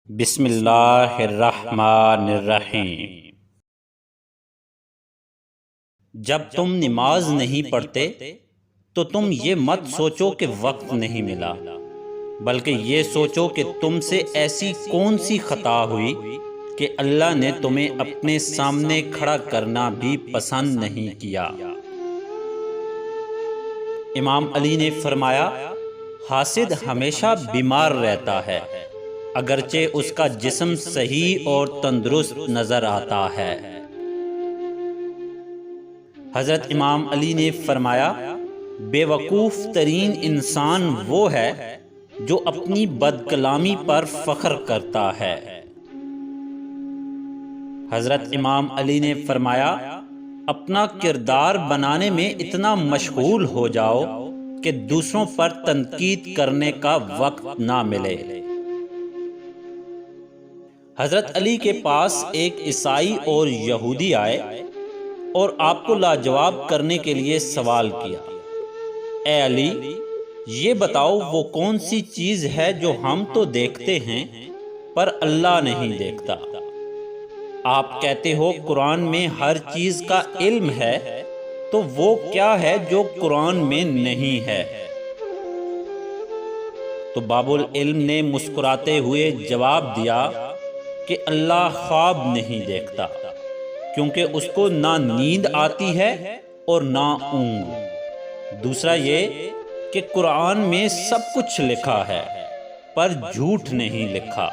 بسم اللہ الرحمن الرحیم۔ جب تم نماز نہیں پڑھتے تو تم یہ مت سوچو کہ وقت نہیں ملا، بلکہ یہ سوچو کہ تم سے ایسی کون سی خطا ہوئی کہ اللہ نے تمہیں اپنے سامنے کھڑا کرنا بھی پسند نہیں کیا۔ امام علی نے فرمایا، حاسد ہمیشہ بیمار رہتا ہے اگرچہ اس کا جسم صحیح اور تندرست نظر آتا ہے۔ حضرت امام علی نے فرمایا، بے وقوف ترین انسان وہ ہے جو اپنی بد کلامی پر فخر کرتا ہے۔ حضرت امام علی نے فرمایا، اپنا کردار بنانے میں اتنا مشغول ہو جاؤ کہ دوسروں پر تنقید کرنے کا وقت نہ ملے۔ حضرت علی کے پاس ایک عیسائی اور یہودی آئے اور آپ کو لاجواب کرنے کے لیے سوال کیا، اے علی، یہ بتاؤ وہ کون سی چیز ہے جو ہم تو دیکھتے ہیں پر اللہ نہیں دیکھتا؟ آپ کہتے ہو قرآن میں ہر چیز کا علم ہے، تو وہ کیا ہے جو قرآن میں نہیں ہے؟ تو باب العلم نے مسکراتے ہوئے جواب دیا کہ اللہ خواب نہیں دیکھتا، کیونکہ اس کو نہ نیند آتی ہے اور نہ اونگ۔ دوسرا یہ کہ قرآن میں سب کچھ لکھا ہے پر جھوٹ نہیں لکھا۔